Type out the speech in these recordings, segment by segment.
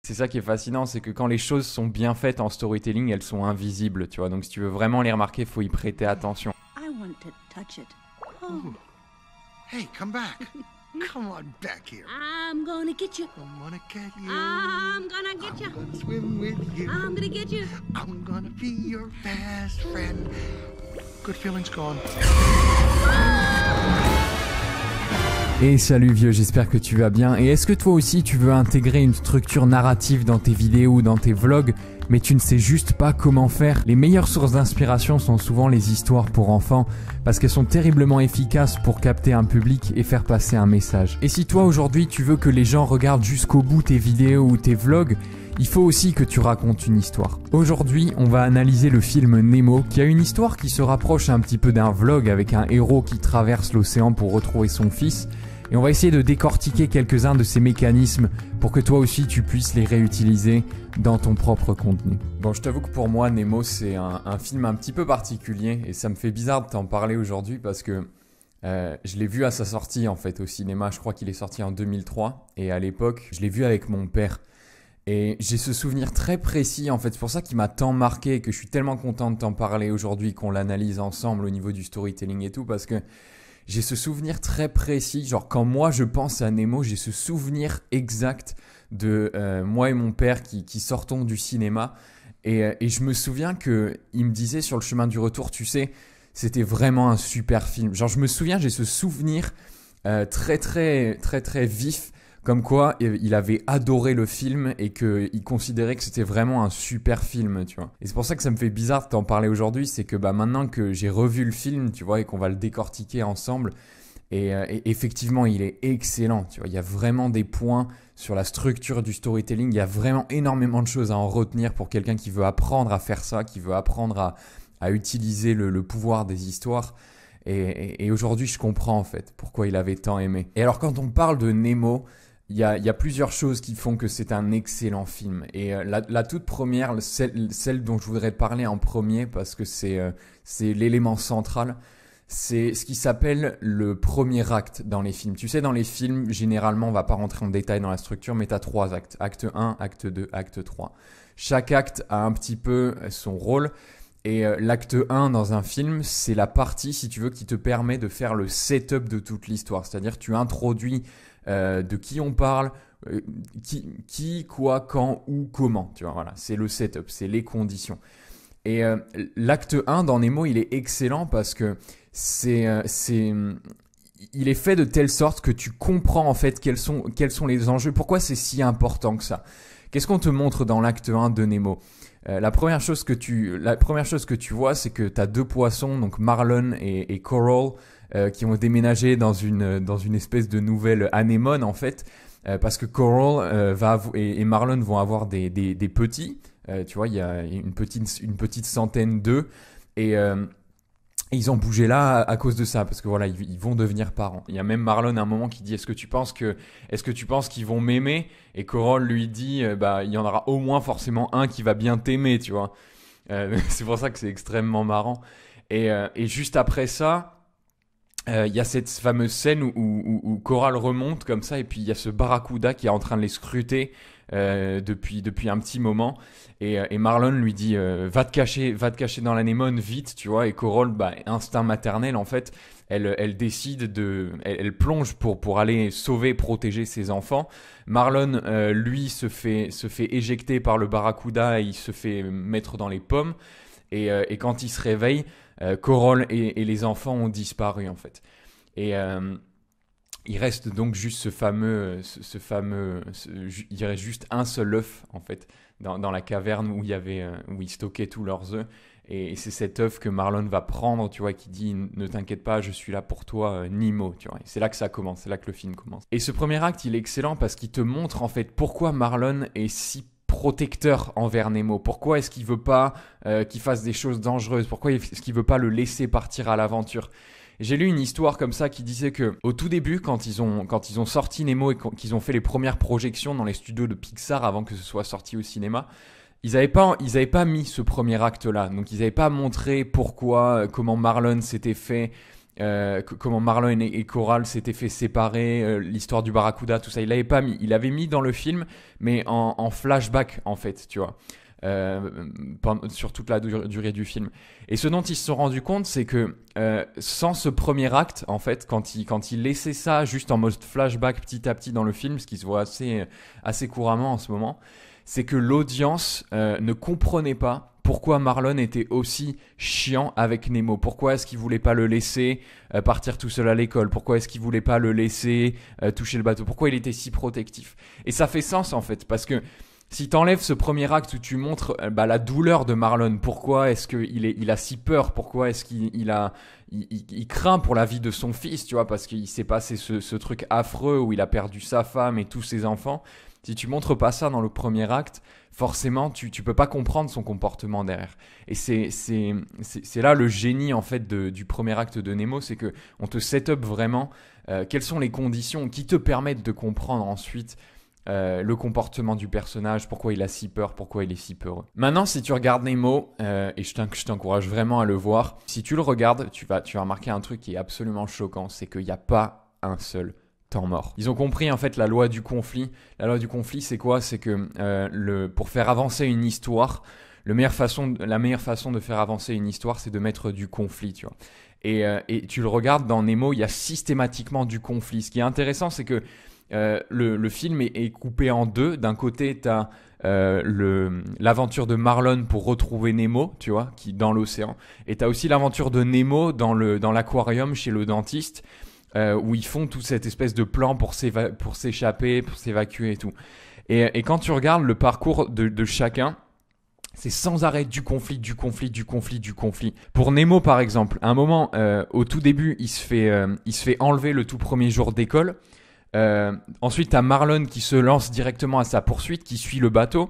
C'est ça qui est fascinant, c'est que quand les choses sont bien faites en storytelling, elles sont invisibles, tu vois. Donc si tu veux vraiment les remarquer, il faut y prêter attention. I want to touch it. Ooh. Hey, come back. Come on back here. I'm gonna get you. I'm gonna get you. I'm gonna get you. I'm gonna swim with you. I'm gonna get you. I'm gonna be your best friend. Good feelings gone. Et salut vieux, j'espère que tu vas bien. Et est-ce que toi aussi tu veux intégrer une structure narrative dans tes vidéos ou dans tes vlogs, mais tu ne sais juste pas comment faire? Les meilleures sources d'inspiration sont souvent les histoires pour enfants, parce qu'elles sont terriblement efficaces pour capter un public et faire passer un message. Et si toi aujourd'hui tu veux que les gens regardent jusqu'au bout tes vidéos ou tes vlogs, il faut aussi que tu racontes une histoire. Aujourd'hui, on va analyser le film Nemo, qui a une histoire qui se rapproche un petit peu d'un vlog avec un héros qui traverse l'océan pour retrouver son fils. Et on va essayer de décortiquer quelques-uns de ces mécanismes pour que toi aussi tu puisses les réutiliser dans ton propre contenu. Bon, je t'avoue que pour moi, Nemo, c'est un film un petit peu particulier et ça me fait bizarre de t'en parler aujourd'hui parce que je l'ai vu à sa sortie en fait au cinéma. Je crois qu'il est sorti en 2003 et à l'époque, je l'ai vu avec mon père. Et j'ai ce souvenir très précis en fait, c'est pour ça qu'il m'a tant marqué et que je suis tellement content de t'en parler aujourd'hui, qu'on l'analyse ensemble au niveau du storytelling et tout, parce que j'ai ce souvenir très précis, genre quand moi je pense à Nemo, j'ai ce souvenir exact de moi et mon père qui sortons du cinéma et je me souviens qu'il me disait sur le chemin du retour, tu sais, c'était vraiment un super film. Genre je me souviens, j'ai ce souvenir très vif, comme quoi il avait adoré le film et qu'il considérait que c'était vraiment un super film, tu vois. Et c'est pour ça que ça me fait bizarre de t'en parler aujourd'hui, c'est que maintenant que j'ai revu le film, tu vois, et qu'on va le décortiquer ensemble, et effectivement, il est excellent, tu vois. Il y a vraiment des points sur la structure du storytelling, il y a vraiment énormément de choses à en retenir pour quelqu'un qui veut apprendre à faire ça, qui veut apprendre à utiliser le pouvoir des histoires. Et aujourd'hui, je comprends en fait pourquoi il avait tant aimé. Et alors, quand on parle de Nemo, il y a plusieurs choses qui font que c'est un excellent film. Et la toute première, celle dont je voudrais te parler en premier, parce que c'est l'élément central, c'est ce qui s'appelle le premier acte dans les films. Tu sais, dans les films, généralement, on va pas rentrer en détail dans la structure, mais tu as 3 actes. Acte 1, acte 2, acte 3. Chaque acte a un petit peu son rôle. Et l'acte 1 dans un film, c'est la partie, si tu veux, qui te permet de faire le setup de toute l'histoire. C'est-à-dire tu introduis de qui on parle, qui, quoi, quand, où, comment. Tu vois, voilà, c'est le setup, c'est les conditions. Et l'acte 1 dans Nemo, il est excellent parce que il est fait de telle sorte que tu comprends en fait quels sont les enjeux, pourquoi c'est si important que ça. Qu'est-ce qu'on te montre dans l'acte 1 de Nemo ? La première chose que tu vois, c'est que tu as 2 poissons, donc Marlon et Coral, qui ont déménagé dans une espèce de nouvelle anémone en fait, parce que Coral et Marlon vont avoir des petits. Tu vois, il y a une petite centaine d'œufs et ils ont bougé là à cause de ça, parce que voilà, ils vont devenir parents. Il y a même Marlon à un moment qui dit est-ce que tu penses qu'ils vont m'aimer? Et Coral lui dit il y en aura au moins forcément un qui va bien t'aimer, tu vois. C'est pour ça que c'est extrêmement marrant. Et juste après ça, il y a cette fameuse scène où Coral remonte comme ça, et puis il y a ce barracuda qui est en train de les scruter depuis un petit moment, et Marlon lui dit va te cacher dans l'anémone vite, tu vois. Et Coral, instinct maternel en fait, elle décide elle plonge pour aller protéger ses enfants. Marlon lui se fait éjecter par le barracuda et il se fait mettre dans les pommes, et quand il se réveille, Coral et les enfants ont disparu en fait. Et il reste donc juste il reste juste un seul œuf en fait dans la caverne où ils stockaient tous leurs œufs, et c'est cet œuf que Marlon va prendre, tu vois, qui dit ne t'inquiète pas, je suis là pour toi, Nemo, tu vois. Et c'est là que ça commence, c'est là que le film commence. Et ce premier acte, il est excellent parce qu'il te montre en fait pourquoi Marlon est si protecteur envers Nemo. Pourquoi est-ce qu'il veut pas qu'il fasse des choses dangereuses? Pourquoi est-ce qu'il veut pas le laisser partir à l'aventure? J'ai lu une histoire comme ça qui disait que au tout début, quand ils ont sorti Nemo et qu'ils ont fait les premières projections dans les studios de Pixar avant que ce soit sorti au cinéma, ils avaient pas mis ce premier acte-là. Donc ils avaient pas montré comment Marlon s'était fait comment Marlon et Coral s'étaient fait séparer, l'histoire du Barracuda, tout ça. Il l'avait pas mis. Il avait mis dans le film, mais en flashback en fait, tu vois. Sur toute la durée du film. Et ce dont ils se sont rendus compte, c'est que sans ce premier acte, en fait, quand ils laissaient ça juste en mode flashback petit à petit dans le film, ce qui se voit assez couramment en ce moment, c'est que l'audience ne comprenait pas pourquoi Marlon était aussi chiant avec Nemo. Pourquoi est-ce qu'il voulait pas le laisser partir tout seul à l'école? Pourquoi est-ce qu'il voulait pas le laisser toucher le bateau? Pourquoi il était si protectif? Et ça fait sens en fait, parce que si t'enlèves ce premier acte où tu montres la douleur de Marlon, pourquoi est-ce qu'il a si peur? Pourquoi est-ce qu'il craint pour la vie de son fils, tu vois, parce qu'il s'est passé ce truc affreux où il a perdu sa femme et tous ses enfants. Si tu montres pas ça dans le premier acte, forcément, tu peux pas comprendre son comportement derrière. Et c'est là le génie en fait du premier acte de Nemo, c'est que on te set up vraiment quelles sont les conditions qui te permettent de comprendre ensuite le comportement du personnage, pourquoi il a si peur, pourquoi il est si peureux. Maintenant, si tu regardes Nemo, et je t'encourage vraiment à le voir, si tu le regardes, tu vas remarquer un truc qui est absolument choquant, c'est qu'il n'y a pas un seul temps mort. Ils ont compris en fait la loi du conflit. La loi du conflit, c'est quoi? C'est que pour faire avancer une histoire, la meilleure façon de faire avancer une histoire, c'est de mettre du conflit, tu vois. Et tu le regardes dans Nemo, il y a systématiquement du conflit. Ce qui est intéressant, c'est que le film est coupé en deux. D'un côté, tu as l'aventure de Marlon pour retrouver Nemo, tu vois, qui dans l'océan. Et tu as aussi l'aventure de Nemo dans l'aquarium chez le dentiste, où ils font toute cette espèce de plan pour s'échapper, pour s'évacuer et tout. Et quand tu regardes le parcours de chacun, c'est sans arrêt du conflit. Pour Nemo, par exemple, à un moment, au tout début, il se fait enlever le tout premier jour d'école. Ensuite, t'as Marlon qui se lance directement à sa poursuite, qui suit le bateau.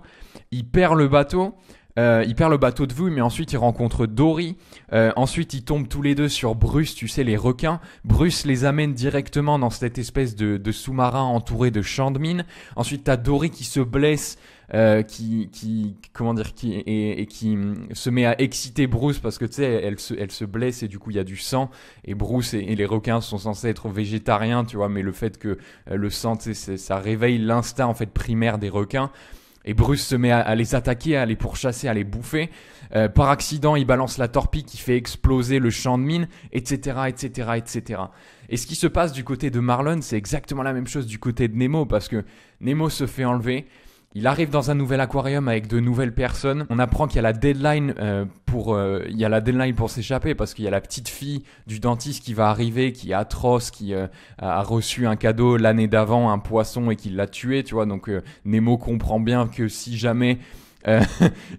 Il perd le bateau de vue, mais ensuite il rencontre Dory. Ensuite, ils tombent tous les deux sur Bruce, tu sais, les requins. Bruce les amène directement dans cette espèce de sous-marin entouré de champs de mines. Ensuite, t'as Dory qui se blesse, qui se met à exciter Bruce parce que tu sais, elle se blesse et du coup il y a du sang. Et Bruce et les requins sont censés être végétariens, tu vois, mais le fait que le sang, tu sais, ça réveille l'instinct en fait primaire des requins. Et Bruce se met à les attaquer, à les pourchasser, à les bouffer. Par accident, il balance la torpille qui fait exploser le champ de mine, etc., etc., etc. Et ce qui se passe du côté de Marlon, c'est exactement la même chose du côté de Nemo, parce que Nemo se fait enlever. Il arrive dans un nouvel aquarium avec de nouvelles personnes. On apprend qu'il y a la deadline pour s'échapper, parce qu'il y a la petite fille du dentiste qui va arriver, qui est atroce, qui a reçu un cadeau l'année d'avant, un poisson, et qui l'a tué, tu vois. Donc Nemo comprend bien que si jamais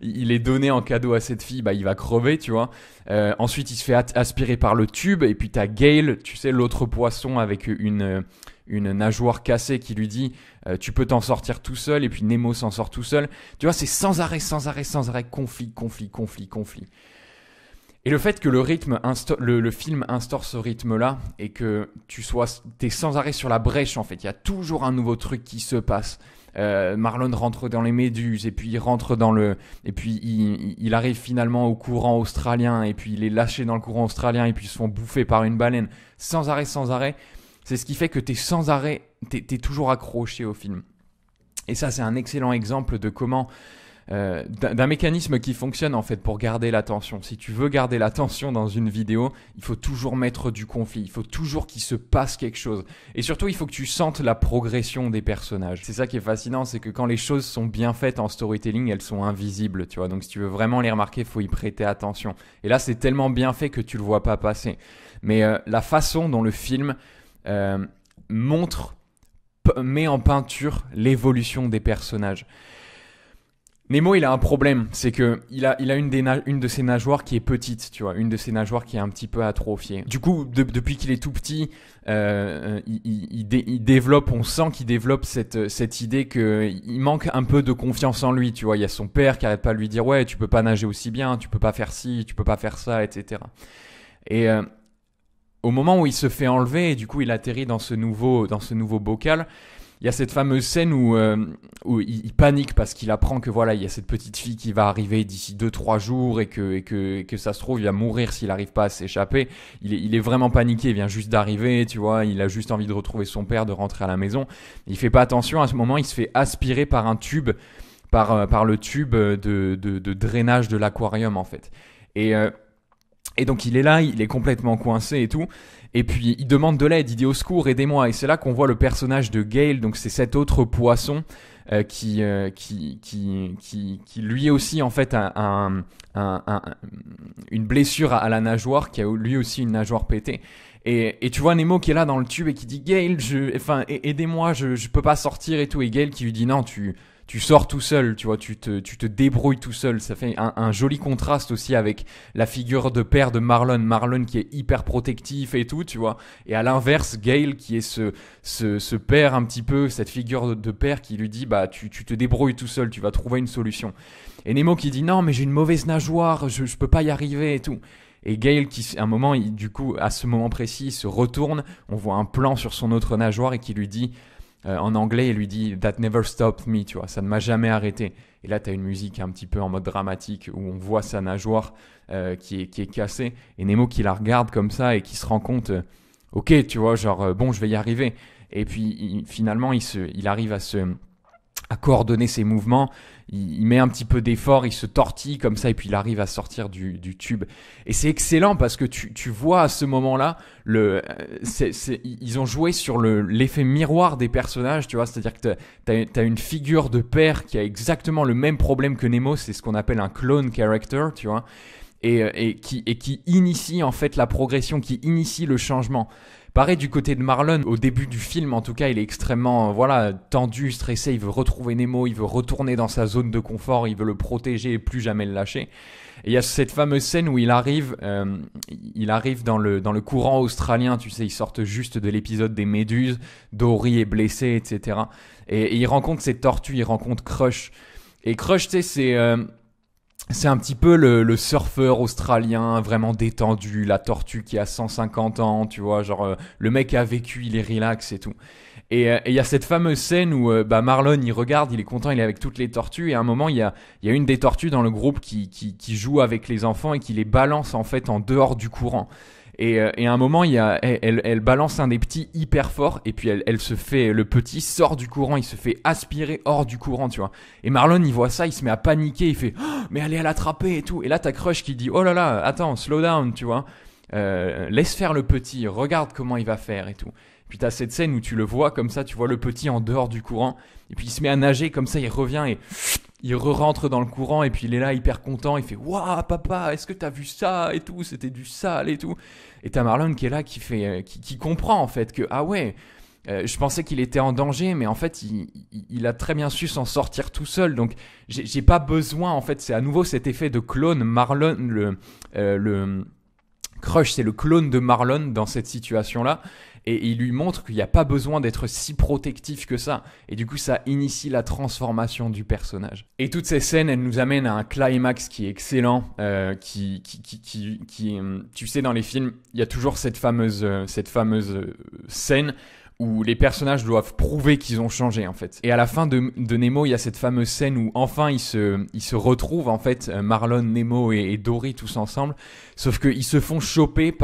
il est donné en cadeau à cette fille, il va crever, tu vois. Ensuite, il se fait aspirer par le tube, et puis t'as Gale, tu sais, l'autre poisson avec une nageoire cassée qui lui dit tu peux t'en sortir tout seul, et puis Nemo s'en sort tout seul. Tu vois, c'est sans arrêt, conflit. Et le fait que le film instaure ce rythme-là, et que t'es sans arrêt sur la brèche, en fait, il y a toujours un nouveau truc qui se passe. Marlon rentre dans les méduses, et puis il rentre et puis il arrive finalement au courant australien, et puis il est lâché dans le courant australien, et puis ils se font bouffer par une baleine. Sans arrêt. C'est ce qui fait que t'es toujours accroché au film. Et ça, c'est un excellent exemple de comment d'un mécanisme qui fonctionne en fait pour garder l'attention. Si tu veux garder l'attention dans une vidéo, il faut toujours mettre du conflit, il faut toujours qu'il se passe quelque chose. Et surtout, il faut que tu sentes la progression des personnages. C'est ça qui est fascinant, c'est que quand les choses sont bien faites en storytelling, elles sont invisibles, tu vois. Donc si tu veux vraiment les remarquer, il faut y prêter attention. Et là, c'est tellement bien fait que tu le vois pas passer. Mais la façon dont le film met en peinture l'évolution des personnages. Nemo, il a un problème, c'est que il a une de ses nageoires qui est petite, tu vois, une de ses nageoires qui est un petit peu atrophiée. Du coup, depuis qu'il est tout petit, il développe, on sent qu'il développe cette idée que il manque un peu de confiance en lui, tu vois. Il y a son père qui arrête pas de lui dire ouais, tu peux pas nager aussi bien, tu peux pas faire ci, tu peux pas faire ça, etc. Et au moment où il se fait enlever et du coup il atterrit dans ce nouveau bocal, il y a cette fameuse scène où il panique parce qu'il apprend que voilà, il y a cette petite fille qui va arriver d'ici 2-3 jours et que ça se trouve, il va mourir s'il n'arrive pas à s'échapper. Il est vraiment paniqué, il vient juste d'arriver, tu vois, il a juste envie de retrouver son père, de rentrer à la maison. Il fait pas attention, à ce moment, il se fait aspirer par un tube, par le tube de drainage de l'aquarium en fait. Et donc il est là, il est complètement coincé et tout. Et puis il demande de l'aide, il dit au secours, aidez-moi. Et c'est là qu'on voit le personnage de Gale, donc c'est cet autre poisson qui lui aussi en fait a une blessure à la nageoire, qui a lui aussi une nageoire pétée. Et tu vois Nemo qui est là dans le tube et qui dit Gale, aidez-moi, je peux pas sortir et tout. Et Gale qui lui dit non, tu sors tout seul, tu vois, tu te débrouilles tout seul. Ça fait un joli contraste aussi avec la figure de père de Marlon. Marlon qui est hyper protectif et tout, tu vois. Et à l'inverse, Gale qui est ce père un petit peu, cette figure de père qui lui dit, bah, tu te débrouilles tout seul, tu vas trouver une solution. Et Nemo qui dit, non, mais j'ai une mauvaise nageoire, je peux pas y arriver et tout. Et Gale qui, à un moment, du coup, à ce moment précis, il se retourne, on voit un plan sur son autre nageoire et qui lui dit, en anglais, il lui dit « That never stopped me », tu vois, ça ne m'a jamais arrêté. Et là, tu as une musique un petit peu en mode dramatique où on voit sa nageoire qui est cassée. Et Nemo qui la regarde comme ça et qui se rend compte ok, tu vois, genre, bon, je vais y arriver. Et puis, finalement, il arrive à coordonner ses mouvements. Il met un petit peu d'effort, il se tortille comme ça et puis il arrive à sortir du tube. Et c'est excellent parce que tu vois à ce moment-là, ils ont joué sur l'effet miroir des personnages, tu vois. C'est-à-dire que t'as une figure de père qui a exactement le même problème que Nemo, c'est ce qu'on appelle un clone character, tu vois. Et qui initie en fait la progression, qui initie le changement. Pareil du côté de Marlon, au début du film en tout cas, il est extrêmement tendu, stressé, il veut retrouver Nemo, il veut retourner dans sa zone de confort, il veut le protéger et plus jamais le lâcher. Et il y a cette fameuse scène où il arrive dans le courant australien, tu sais, ils sortent juste de l'épisode des Méduses, Dory est blessé, etc. Et il rencontre cette tortue, il rencontre Crush. Et Crush, tu sais, c'est un petit peu le surfeur australien, vraiment détendu, la tortue qui a 150 ans, tu vois, genre le mec a vécu, il est relax et tout. Et il y a cette fameuse scène où Marlon, il regarde, il est content, il est avec toutes les tortues, et à un moment, il y a une des tortues dans le groupe qui joue avec les enfants et qui les balance en fait en dehors du courant. Et à un moment, elle balance un des petits hyper fort, et puis elle se fait, le petit sort du courant, il se fait aspirer hors du courant, tu vois. Et Marlon, il voit ça, il se met à paniquer, il fait oh, mais allez à l'attraper et tout. Et là, t'as Crush qui dit oh là là, attends, slow down, tu vois. Laisse faire le petit, regarde comment il va faire et tout. Puis t'as cette scène où tu le vois comme ça, tu vois le petit en dehors du courant, et puis il se met à nager comme ça, il revient et il rentre dans le courant, et puis il est là hyper content, il fait waouh papa, est-ce que t'as vu ça et tout, c'était du sale et tout. Et t'as Marlon qui est là, qui comprend en fait que ah ouais, je pensais qu'il était en danger, mais en fait il a très bien su s'en sortir tout seul, donc j'ai pas besoin en fait, c'est à nouveau cet effet de clone. Marlon, le Crush, c'est le clone de Marlon dans cette situation-là. Et il lui montre qu'il n'y a pas besoin d'être si protectif que ça. Et du coup, ça initie la transformation du personnage. Et toutes ces scènes, elles nous amènent à un climax qui est excellent. Tu sais, dans les films, il y a toujours cette fameuse scène où les personnages doivent prouver qu'ils ont changé, en fait. Et à la fin de Nemo, il y a cette fameuse scène où enfin ils se retrouvent, en fait, Marlon, Nemo et Dory tous ensemble. Sauf qu'ils se font choper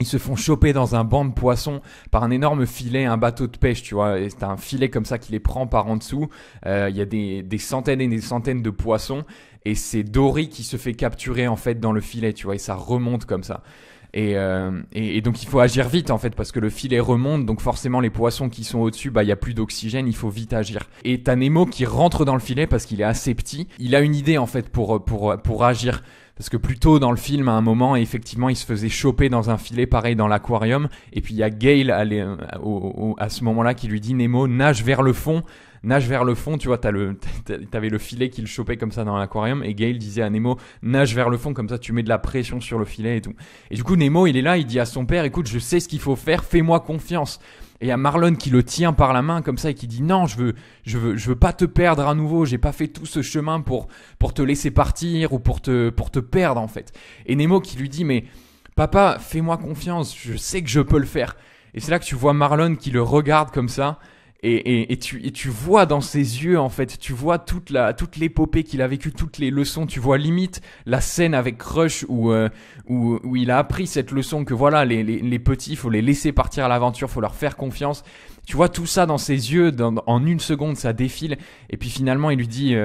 ils se font choper dans un banc de poissons par un énorme filet, un bateau de pêche, tu vois. Et c'est un filet comme ça qui les prend par en dessous. Il y a des centaines et des centaines de poissons. Et c'est Dory qui se fait capturer en fait dans le filet, tu vois. Et ça remonte comme ça. Et donc il faut agir vite en fait parce que le filet remonte, donc forcément les poissons qui sont au-dessus, il y a plus d'oxygène, il faut vite agir. Et t'as Nemo qui rentre dans le filet parce qu'il est assez petit. Il a une idée en fait pour agir. Parce que plus tôt dans le film, à un moment, effectivement, il se faisait choper dans un filet, pareil dans l'aquarium. Et puis il y a Gale à ce moment-là qui lui dit Nemo, nage vers le fond, tu vois, t'avais le filet qui le chopait comme ça dans l'aquarium. Et Gale disait à Nemo, nage vers le fond, comme ça tu mets de la pression sur le filet et tout. Et du coup, Nemo, il est là, il dit à son père, écoute, je sais ce qu'il faut faire, fais-moi confiance. Et il y a Marlon qui le tient par la main comme ça et qui dit non, je veux pas te perdre à nouveau, j'ai pas fait tout ce chemin pour te laisser partir ou pour te perdre en fait. Et Nemo qui lui dit mais papa, fais-moi confiance, je sais que je peux le faire. Et c'est là que tu vois Marlon qui le regarde comme ça Et tu vois dans ses yeux, en fait, tu vois toute l'épopée qu'il a vécue, toutes les leçons, tu vois limite la scène avec Crush où il a appris cette leçon que voilà, les petits, il faut les laisser partir à l'aventure, faut leur faire confiance. Tu vois tout ça dans ses yeux, en une seconde, ça défile. Et puis finalement, il lui dit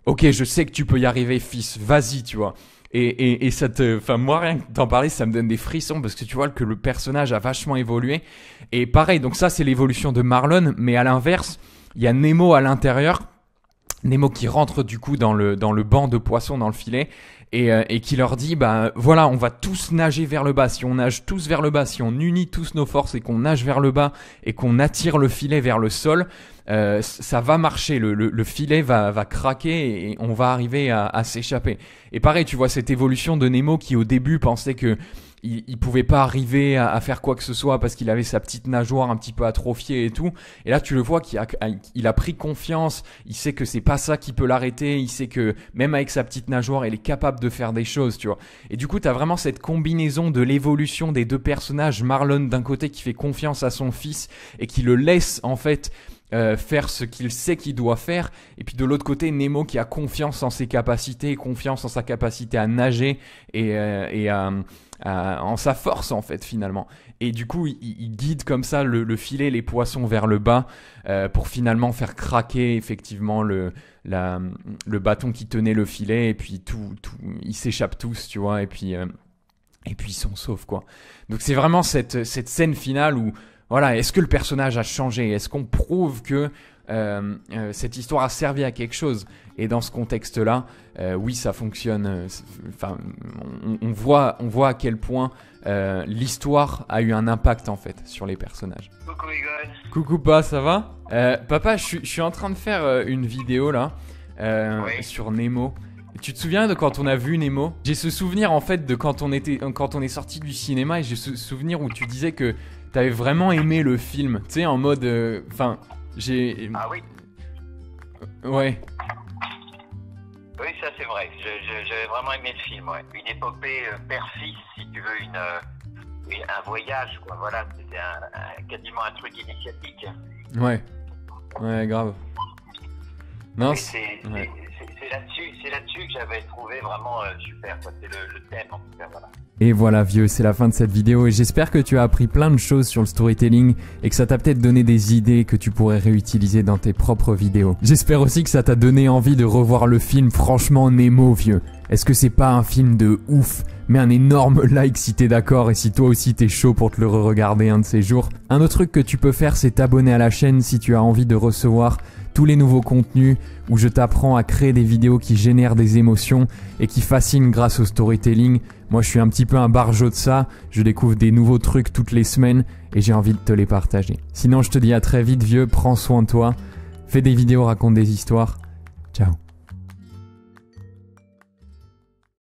ok, je sais que tu peux y arriver, fils, vas-y, tu vois. Et ça enfin, moi, rien que d'en parler, ça me donne des frissons parce que tu vois que le personnage a vachement évolué. Et pareil, donc ça, c'est l'évolution de Marlon, mais à l'inverse, il y a Nemo à l'intérieur. Nemo qui rentre du coup dans le banc de poissons, dans le filet, et qui leur dit, bah voilà, on va tous nager vers le bas. Si on nage tous vers le bas, si on unit tous nos forces et qu'on nage vers le bas et qu'on attire le filet vers le sol, ça va marcher, le filet va craquer et on va arriver à s'échapper. Et pareil, tu vois cette évolution de Nemo qui au début pensait que il pouvait pas arriver à faire quoi que ce soit parce qu'il avait sa petite nageoire un petit peu atrophiée et tout. Et là, tu le vois qu'il a pris confiance. Il sait que c'est pas ça qui peut l'arrêter. Il sait que même avec sa petite nageoire, il est capable de faire des choses, tu vois. Et du coup, t'as vraiment cette combinaison de l'évolution des deux personnages. Marlon d'un côté qui fait confiance à son fils et qui le laisse en fait faire ce qu'il sait qu'il doit faire, et puis de l'autre côté Nemo qui a confiance en ses capacités, confiance en sa capacité à nager et en sa force en fait finalement. Et du coup il guide comme ça le filet, les poissons vers le bas pour finalement faire craquer effectivement le bâton qui tenait le filet, et puis tout ils s'échappent tous, tu vois, et puis ils sont saufs quoi. Donc c'est vraiment cette scène finale où voilà, est-ce que le personnage a changé? Est-ce qu'on prouve que cette histoire a servi à quelque chose? Et dans ce contexte-là, oui, ça fonctionne. Enfin, on voit à quel point l'histoire a eu un impact en fait sur les personnages. Coucou Egon. Coucou Pa, ça va? Papa, je suis en train de faire une vidéo là Oui. sur Nemo. Tu te souviens de quand on a vu Nemo? J'ai ce souvenir en fait de quand on est sorti du cinéma, et j'ai ce souvenir où tu disais que t'avais vraiment aimé le film, tu sais, en mode, enfin, j'ai. Ah oui. Ouais. Oui, ça c'est vrai. J'avais vraiment aimé le film, ouais. Une épopée père-fils, si tu veux, un voyage, quoi. Voilà, c'était quasiment un truc initiatique. Ouais. Ouais, grave. Non, Et c'est là-dessus que j'avais trouvé vraiment super, quoi. C'est le thème, en tout cas, voilà. Et voilà vieux, c'est la fin de cette vidéo, et j'espère que tu as appris plein de choses sur le storytelling et que ça t'a peut-être donné des idées que tu pourrais réutiliser dans tes propres vidéos. J'espère aussi que ça t'a donné envie de revoir le film. Franchement, Nemo vieux, est-ce que c'est pas un film de ouf? Mets un énorme like si t'es d'accord, et si toi aussi t'es chaud pour te le re-regarder un de ces jours. Un autre truc que tu peux faire, c'est t'abonner à la chaîne si tu as envie de recevoir tous les nouveaux contenus où je t'apprends à créer des vidéos qui génèrent des émotions et qui fascinent grâce au storytelling. Moi, je suis un petit peu un barjot de ça. Je découvre des nouveaux trucs toutes les semaines et j'ai envie de te les partager. Sinon, je te dis à très vite, vieux. Prends soin de toi. Fais des vidéos, raconte des histoires. Ciao.